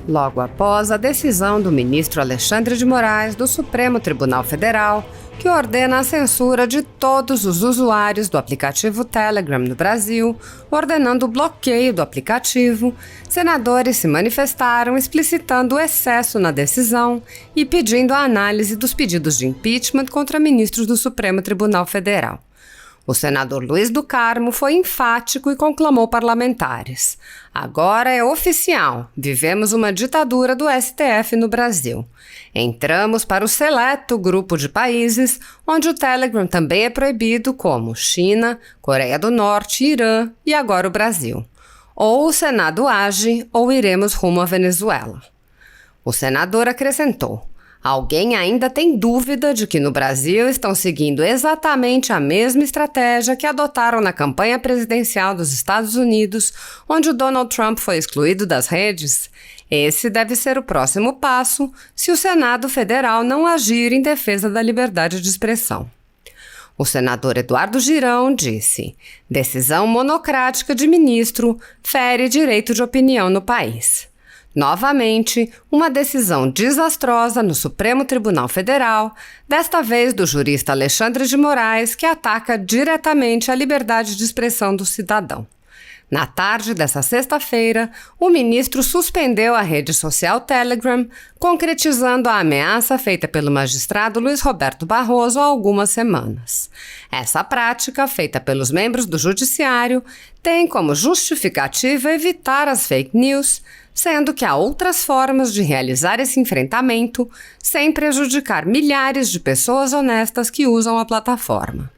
logo após a decisão do ministro Alexandre de Moraes do Supremo Tribunal Federal, que ordena a censura de todos os usuários do aplicativo Telegram no Brasil, ordenando o bloqueio do aplicativo, senadores se manifestaram explicitando o excesso na decisão e pedindo a análise dos pedidos de impeachment contra ministros do Supremo Tribunal Federal. O senador Luiz do Carmo foi enfático e conclamou parlamentares. Agora é oficial, vivemos uma ditadura do STF no Brasil. Entramos para o seleto grupo de países onde o Telegram também é proibido, como China, Coreia do Norte, Irã e agora o Brasil. Ou o Senado age ou iremos rumo à Venezuela. O senador acrescentou: alguém ainda tem dúvida de que no Brasil estão seguindo exatamente a mesma estratégia que adotaram na campanha presidencial dos Estados Unidos, onde o Donald Trump foi excluído das redes? Esse deve ser o próximo passo se o Senado Federal não agir em defesa da liberdade de expressão. O senador Eduardo Girão disse: decisão monocrática de ministro fere direito de opinião no país. Novamente, uma decisão desastrosa no Supremo Tribunal Federal, desta vez do jurista Alexandre de Moraes, que ataca diretamente a liberdade de expressão do cidadão. Na tarde dessa sexta-feira, o ministro suspendeu a rede social Telegram, concretizando a ameaça feita pelo magistrado Luiz Roberto Barroso há algumas semanas. Essa prática, feita pelos membros do Judiciário, tem como justificativa evitar as fake news, sendo que há outras formas de realizar esse enfrentamento sem prejudicar milhares de pessoas honestas que usam a plataforma.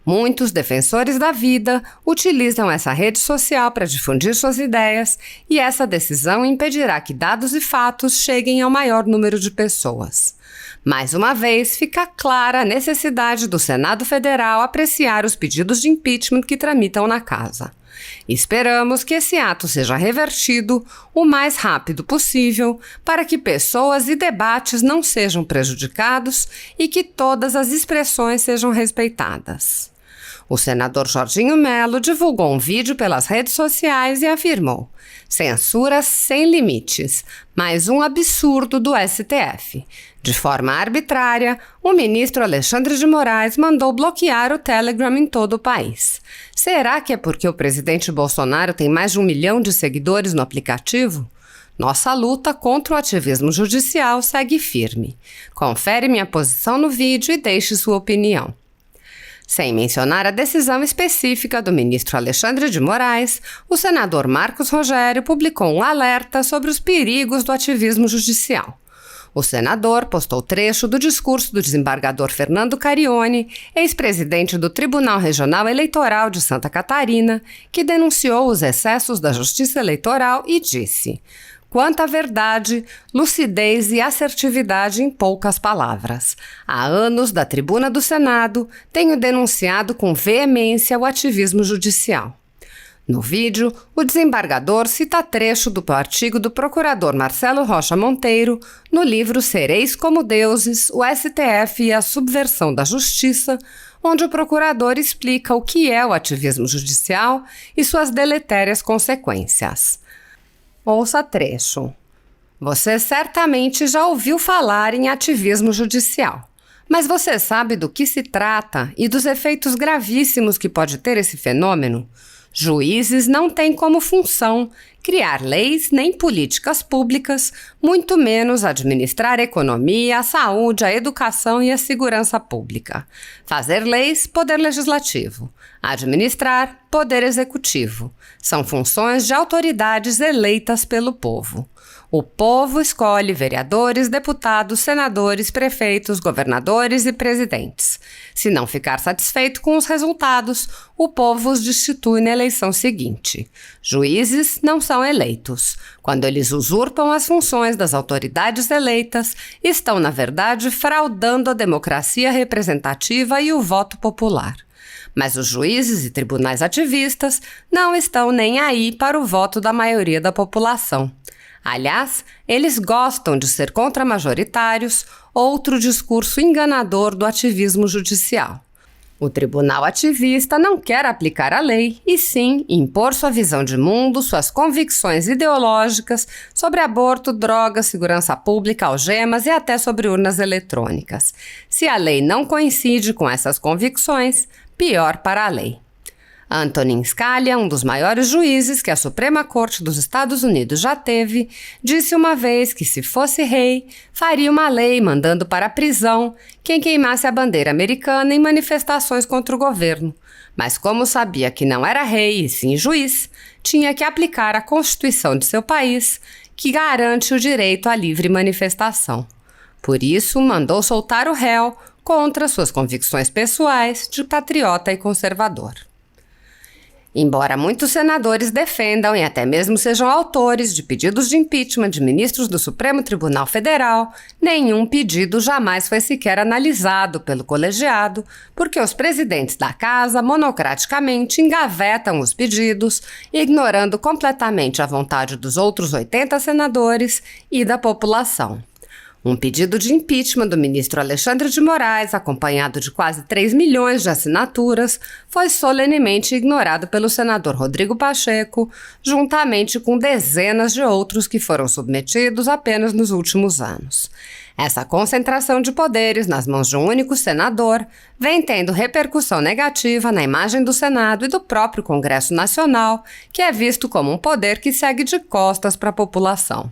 Muitos defensores da vida utilizam essa rede social para difundir suas ideias e essa decisão impedirá que dados e fatos cheguem ao maior número de pessoas. Mais uma vez, fica clara a necessidade do Senado Federal apreciar os pedidos de impeachment que tramitam na casa. Esperamos que esse ato seja revertido o mais rápido possível para que pessoas e debates não sejam prejudicados e que todas as expressões sejam respeitadas. O senador Jorginho Melo divulgou um vídeo pelas redes sociais e afirmou: censura sem limites, mais um absurdo do STF. De forma arbitrária, o ministro Alexandre de Moraes mandou bloquear o Telegram em todo o país. Será que é porque o presidente Bolsonaro tem mais de 1 milhão de seguidores no aplicativo? Nossa luta contra o ativismo judicial segue firme. Confere minha posição no vídeo e deixe sua opinião. Sem mencionar a decisão específica do ministro Alexandre de Moraes, o senador Marcos Rogério publicou um alerta sobre os perigos do ativismo judicial. O senador postou trecho do discurso do desembargador Fernando Carione, ex-presidente do Tribunal Regional Eleitoral de Santa Catarina, que denunciou os excessos da Justiça Eleitoral e disse: quanta verdade, lucidez e assertividade em poucas palavras. Há anos, da tribuna do Senado, tenho denunciado com veemência o ativismo judicial. No vídeo, o desembargador cita trecho do artigo do procurador Marcelo Rocha Monteiro no livro Sereis como Deuses, o STF e a Subversão da Justiça, onde o procurador explica o que é o ativismo judicial e suas deletérias consequências. Ouça trecho. Você certamente já ouviu falar em ativismo judicial, mas você sabe do que se trata e dos efeitos gravíssimos que pode ter esse fenômeno? Juízes não têm como função criar leis nem políticas públicas, muito menos administrar a economia, a saúde, a educação e a segurança pública. Fazer leis, poder legislativo. Administrar, poder executivo. São funções de autoridades eleitas pelo povo. O povo escolhe vereadores, deputados, senadores, prefeitos, governadores e presidentes. Se não ficar satisfeito com os resultados, o povo os destitui na eleição seguinte. Juízes não são eleitos. Quando eles usurpam as funções das autoridades eleitas, estão, na verdade, fraudando a democracia representativa e o voto popular. Mas os juízes e tribunais ativistas não estão nem aí para o voto da maioria da população. Aliás, eles gostam de ser contramajoritários, outro discurso enganador do ativismo judicial. O tribunal ativista não quer aplicar a lei, e sim impor sua visão de mundo, suas convicções ideológicas sobre aborto, drogas, segurança pública, algemas e até sobre urnas eletrônicas. Se a lei não coincide com essas convicções, pior para a lei. Antonin Scalia, um dos maiores juízes que a Suprema Corte dos Estados Unidos já teve, disse uma vez que, se fosse rei, faria uma lei mandando para a prisão quem queimasse a bandeira americana em manifestações contra o governo. Mas como sabia que não era rei e sim juiz, tinha que aplicar a Constituição de seu país, que garante o direito à livre manifestação. Por isso, mandou soltar o réu contra suas convicções pessoais de patriota e conservador. Embora muitos senadores defendam e até mesmo sejam autores de pedidos de impeachment de ministros do Supremo Tribunal Federal, nenhum pedido jamais foi sequer analisado pelo colegiado, porque os presidentes da casa monocraticamente engavetam os pedidos, ignorando completamente a vontade dos outros 80 senadores e da população. Um pedido de impeachment do ministro Alexandre de Moraes, acompanhado de quase 3 milhões de assinaturas, foi solenemente ignorado pelo senador Rodrigo Pacheco, juntamente com dezenas de outros que foram submetidos apenas nos últimos anos. Essa concentração de poderes nas mãos de um único senador vem tendo repercussão negativa na imagem do Senado e do próprio Congresso Nacional, que é visto como um poder que segue de costas para a população.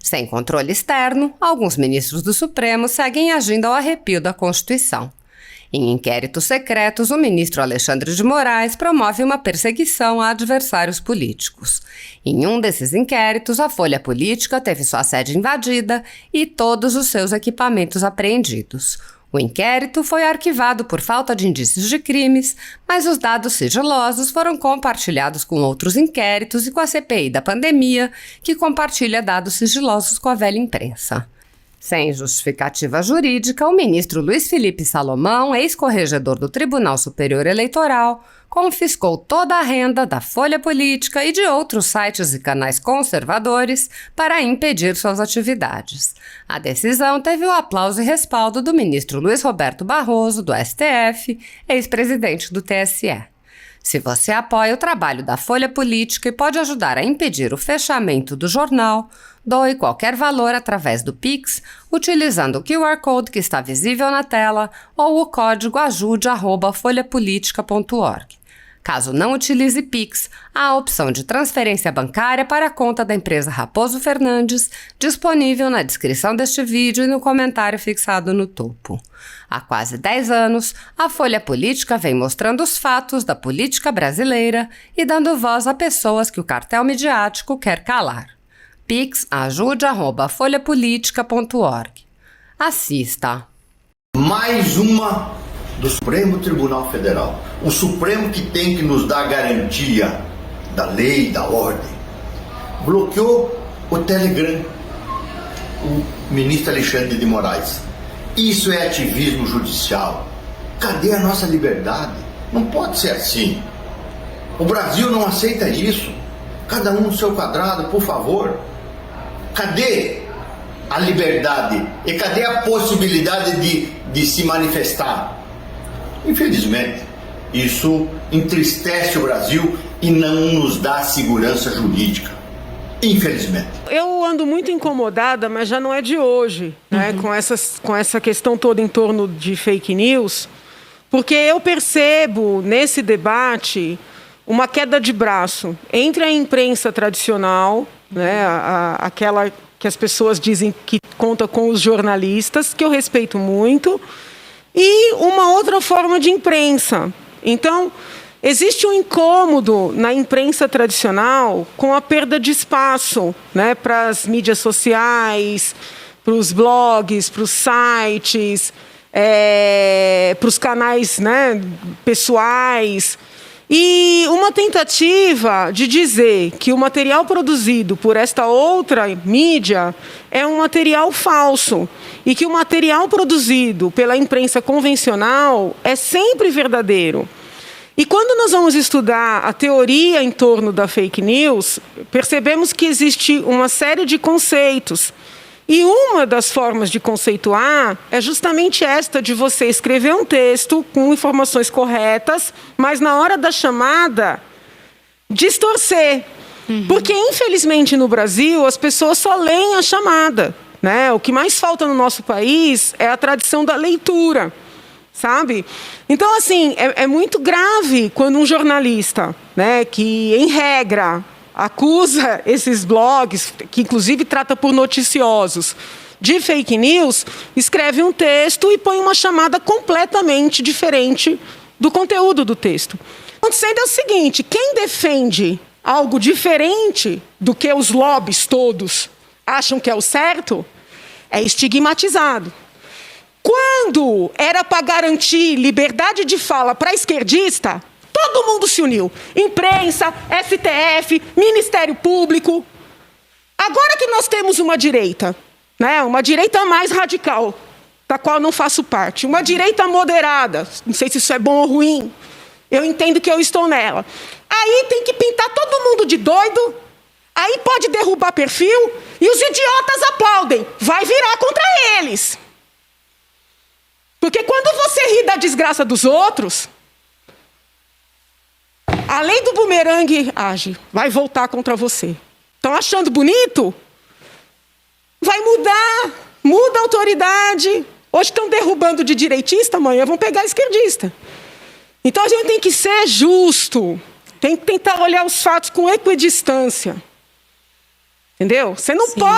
Sem controle externo, alguns ministros do Supremo seguem agindo ao arrepio da Constituição. Em inquéritos secretos, o ministro Alexandre de Moraes promove uma perseguição a adversários políticos. Em um desses inquéritos, a Folha Política teve sua sede invadida e todos os seus equipamentos apreendidos. O inquérito foi arquivado por falta de indícios de crimes, mas os dados sigilosos foram compartilhados com outros inquéritos e com a CPI da pandemia, que compartilha dados sigilosos com a velha imprensa. Sem justificativa jurídica, o ministro Luiz Felipe Salomão, ex-corregedor do Tribunal Superior Eleitoral, confiscou toda a renda da Folha Política e de outros sites e canais conservadores para impedir suas atividades. A decisão teve o aplauso e respaldo do ministro Luiz Roberto Barroso, do STF, ex-presidente do TSE. Se você apoia o trabalho da Folha Política e pode ajudar a impedir o fechamento do jornal, doe qualquer valor através do Pix, utilizando o QR Code que está visível na tela ou o código ajude@folhapolitica.org. Caso não utilize Pix, há a opção de transferência bancária para a conta da empresa Raposo Fernandes, disponível na descrição deste vídeo e no comentário fixado no topo. Há quase 10 anos, a Folha Política vem mostrando os fatos da política brasileira e dando voz a pessoas que o cartel midiático quer calar. Pix ajude@folhapolitica.org. Assista. Mais uma do Supremo Tribunal Federal. O Supremo, que tem que nos dar garantia da lei, da ordem, bloqueou o Telegram, o ministro Alexandre de Moraes. Isso é ativismo judicial. Cadê a nossa liberdade? Não pode ser assim. O Brasil não aceita isso. Cada um no seu quadrado, por favor. Cadê a liberdade? E cadê a possibilidade de se manifestar? Infelizmente, isso entristece o Brasil e não nos dá segurança jurídica. Infelizmente. Eu ando muito incomodada, mas já não é de hoje, né, com essa questão toda em torno de fake news, porque eu percebo nesse debate uma queda de braço entre a imprensa tradicional, né, aquela que as pessoas dizem que conta com os jornalistas, que eu respeito muito, e uma outra forma de imprensa. Então, existe um incômodo na imprensa tradicional com a perda de espaço, né, para as mídias sociais, para os blogs, para os sites, para os canais, né, pessoais. E uma tentativa de dizer que o material produzido por esta outra mídia é um material falso e que o material produzido pela imprensa convencional é sempre verdadeiro. E quando nós vamos estudar a teoria em torno da fake news, percebemos que existe uma série de conceitos E uma das formas de conceituar é justamente esta, de você escrever um texto com informações corretas, mas na hora da chamada, distorcer. Porque, infelizmente, no Brasil, as pessoas só leem a chamada, né? O que mais falta no nosso país é a tradição da leitura, sabe? Então, assim, é muito grave quando um jornalista, né, que, em regra, acusa esses blogs, que inclusive trata por noticiosos, de fake news, escreve um texto e põe uma chamada completamente diferente do conteúdo do texto. Acontecendo é o seguinte: quem defende algo diferente do que os lobbies todos acham que é o certo, é estigmatizado. Quando era para garantir liberdade de fala para esquerdista, todo mundo se uniu. Imprensa, STF, Ministério Público. Agora que nós temos uma direita, né, uma direita mais radical, da qual eu não faço parte, uma direita moderada, não sei se isso é bom ou ruim, eu entendo que eu estou nela. Aí tem que pintar todo mundo de doido, aí pode derrubar perfil, e os idiotas aplaudem. Vai virar contra eles. Porque quando você ri da desgraça dos outros, a lei do bumerangue age, vai voltar contra você. Estão achando bonito? Vai mudar, muda a autoridade. Hoje estão derrubando de direitista, amanhã vão pegar esquerdista. Então a gente tem que ser justo, tem que tentar olhar os fatos com equidistância. Entendeu? Você não pode